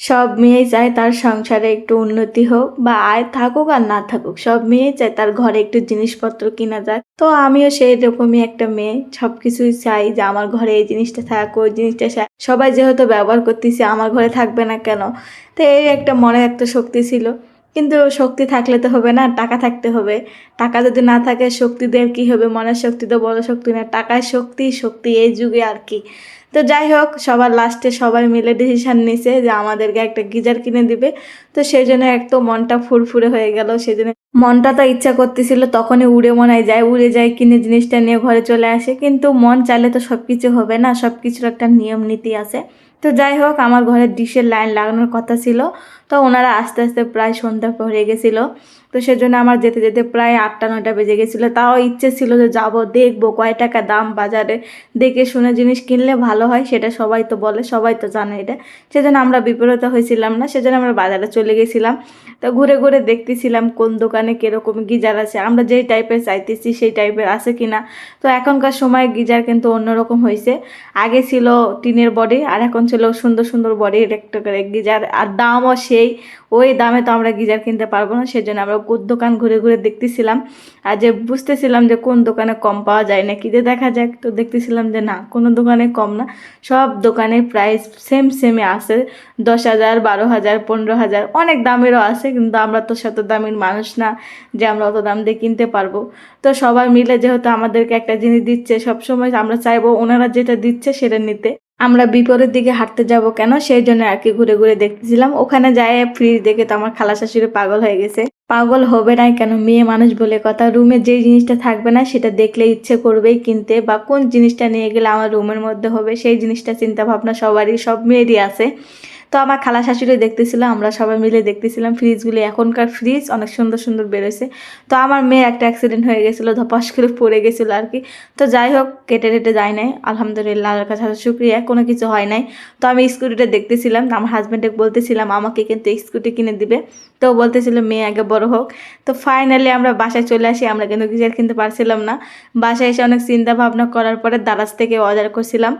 সব মেয়েই চায় তার সংসারে একটু উন্নতি হোক বা আয় থাকুক আর না থাকুক, সব মেয়েই চায় তার ঘরে একটু জিনিসপত্র কিনা যাক। তো আমিও সেই রকমই একটা মেয়ে, সবকিছুই চাই যে আমার ঘরে এই জিনিসটা থাক, ওই জিনিসটা সবাই যেহেতু ব্যবহার করতেছে আমার ঘরে থাকবে না কেন। তো এই একটা মনে একটা শক্তি ছিল। কিন্তু শক্তি থাকলে তো হবে না, টাকা থাকতে হবে। টাকা যদি না থাকে শক্তি দিয়ে কি হবে, মনের শক্তি তো বড় শক্তি না, টাকায় শক্তি, শক্তি এই যুগে আর কি। তো যাই হোক, সবার লাস্টে সবাই মিলে ডিসিশন নিছে যে আমাদেরকে একটা গিজার কিনে দিবে। তো সেই জন্য এক তো মনটা ফুরফুরে হয়ে গেল, সেই জন্য মনটা তো ইচ্ছা করতেছিল তখনই উড়ে মনে যায় উড়ে যায় কিনে জিনিসটা নিয়ে ঘরে চলে আসে। কিন্তু মন চাইলে তো সব কিছু হবে না, সব কিছুর একটা নিয়ম নীতি আছে। তো যাই হোক, আমার ঘরে ডিশের লাইন লাগানোর কথা ছিল। তো ওনারা আস্তে আস্তে প্রায় সন্ধ্যা হয়ে গেছিলো। তো সেজন্য আমার যেতে যেতে প্রায় 8টা 9টা বেজে গেছিলো। তাও ইচ্ছে ছিল যে যাব, দেখবো কয় টাকা দাম বাজারে, দেখে শুনে জিনিস কিনলে ভালো হয়, সেটা সবাই তো বলে, সবাই তো জানে এটা। সেজন্য আমরা বিপরীত হয়েছিলাম না, সেজন্য আমরা বাজারে চলে গেছিলাম। তো ঘুরে ঘুরে দেখতেছিলাম কোন দোকানে কীরকম গিজার আছে, আমরা যেই টাইপের চাইতেছি সেই টাইপের আছে কিনা। তো এখনকার সময় গিজার কিন্তু অন্যরকম হয়েছে। আগে ছিল টিনের বডি, আর এখন ছিল সুন্দর সুন্দর বডির একটা করে গিজার, আর দামও সেই। ওই দামে তো আমরা গিজার কিনতে পারবো না, সেজন্য আমরা দোকান ঘুরে ঘুরে দেখতেছিলাম। আর যে বুঝতেছিলাম যে কোন দোকানে কম পাওয়া যায় নাকি, যে দেখা যাক। তো দেখতেছিলাম যে না, কোনো দোকানে কম না, সব দোকানে প্রাইস সেম সেমে আছে। 10,000, 12,000, 15,000, অনেক দামেরও আছে। কিন্তু আমরা তো শত দামের মানুষ না যে আমরা অত দাম দিয়ে কিনতে পারবো। তো সবাই মিলে যেহেতু আমাদেরকে একটা জিনিস দিচ্ছে, সবসময় আমরা চাইবো ওনারা যেটা দিচ্ছে সেটা নিতে। আমরা বিপরীত দিকে হাঁটতে যাব কেন, সেই জন্য আর কি ঘুরে ঘুরে দেখতেছিলাম। ওখানে যায় ফ্রিজ দেখে তো আমার খালা শাশুড়ি পাগল হয়ে গেছে। পাগল হবে নাই কেন, মেয়ে মানুষ বলে কথা, রুমে যে জিনিসটা থাকবে না সেটা দেখলে ইচ্ছে করবেই কিনতে, বা কোন জিনিসটা নিয়ে গেলে আমার রুমের মধ্যে হবে সেই জিনিসটা চিন্তা ভাবনা সবারই, সব মেয়েরই আছে। তো আমার খালা শাশুড়ি দেখতেছিল, আমরা সবাই মিলে দেখতেছিলাম ফ্রিজগুলি। এখনকার ফ্রিজ অনেক সুন্দর সুন্দর বেরোছে। তো আমার মেয়ে একটা অ্যাক্সিডেন্ট হয়ে গেছিলো, ধপাস করে পড়ে গেছিলো আর কি। তো যাই হোক, কেটে টেটে যায় নাই, আলহামদুলিল্লাহ, আল্লাহর কাছে শুক্রিয়া, কোনো কিছু হয় নাই। তো আমি স্কুটিটা দেখতেছিলাম, আমার হাজব্যান্ডকে বলতেছিলাম আমাকে কিন্তু স্কুটি কিনে দিবে। তো বলতেছিল মেয়ে আগে বড় হোক। তো ফাইনালি আমরা বাসায় চলে আসি, আমরা কিন্তু গিজার কিনতে পারছিলাম না। বাসায় এসে অনেক চিন্তা ভাবনা করার পরে দারাজ থেকে অর্ডার করছিলাম।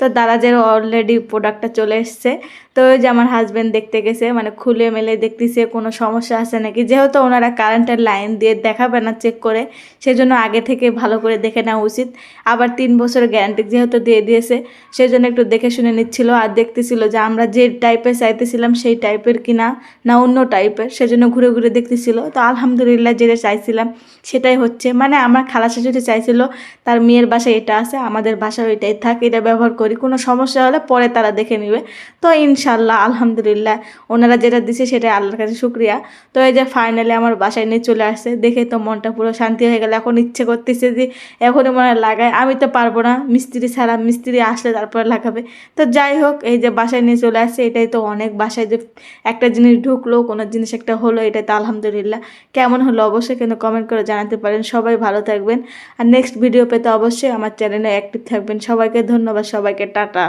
তো দারাজের অলরেডি প্রোডাক্টটা চলে এসছে। তো ওই যে আমার হাজব্যান্ড দেখতে গেছে, মানে খুলে মেলে দেখতেছে কোনো সমস্যা আছে নাকি, যেহেতু ওনারা কারেন্টের লাইন দিয়ে দেখাবে না চেক করে, সেজন্য আগে থেকে ভালো করে দেখে নেওয়া উচিত। আবার 3 বছরের গ্যারান্টি যেহেতু দিয়ে দিয়েছে, সেজন্য একটু দেখে শুনে নিচ্ছিল আর দেখতেছিল যে আমরা যে টাইপের চাইতেছিলাম সেই টাইপের কিনা না অন্য টাইপের, সেজন্য ঘুরে ঘুরে দেখতেছিল। তো আলহামদুলিল্লাহ যেটা চাইছিলাম সেটাই হচ্ছে। মানে আমার খালা শাশুড়ি চাইছিল তার মেয়ের বাসায় এটা আছে, আমাদের বাসায় ওইটাই থাক, এটা ব্যবহার করি, কোনো সমস্যা হলে পরে তারা দেখে নেবে। তো ইনশাল্লাহ আলহামদুলিল্লাহ ওনারা যেটা দিছে সেটাই আল্লাহর কাছে শুক্রিয়া। তো এই যে ফাইনালি আমার বাসায় নিয়ে চলে আসছে, দেখে তো মনটা পুরো শান্তি হয়ে গেল। এখন ইচ্ছে করতেছে যে এখনই মনে হয় লাগায়, আমি তো পারবো না, মিস্ত্রি ছাড়া, মিস্ত্রি আসলে তারপরে লাগাবে। তো যাই হোক, এই যে বাসায় নিয়ে চলে আসছে, এটাই তো অনেক। বাসায় যে একটা জিনিস ঢুকলো, কোনো জিনিস একটা হলো, এটাই তো আলহামদুলিল্লাহ। কেমন হলো অবশ্যই কিন্তু কমেন্ট করে জানাতে পারেন। সবাই ভালো থাকবেন, আর নেক্সট ভিডিও পেতে অবশ্যই আমার চ্যানেলে অ্যাক্টিভ থাকবেন। সবাইকে ধন্যবাদ, সবাইকে টাটা।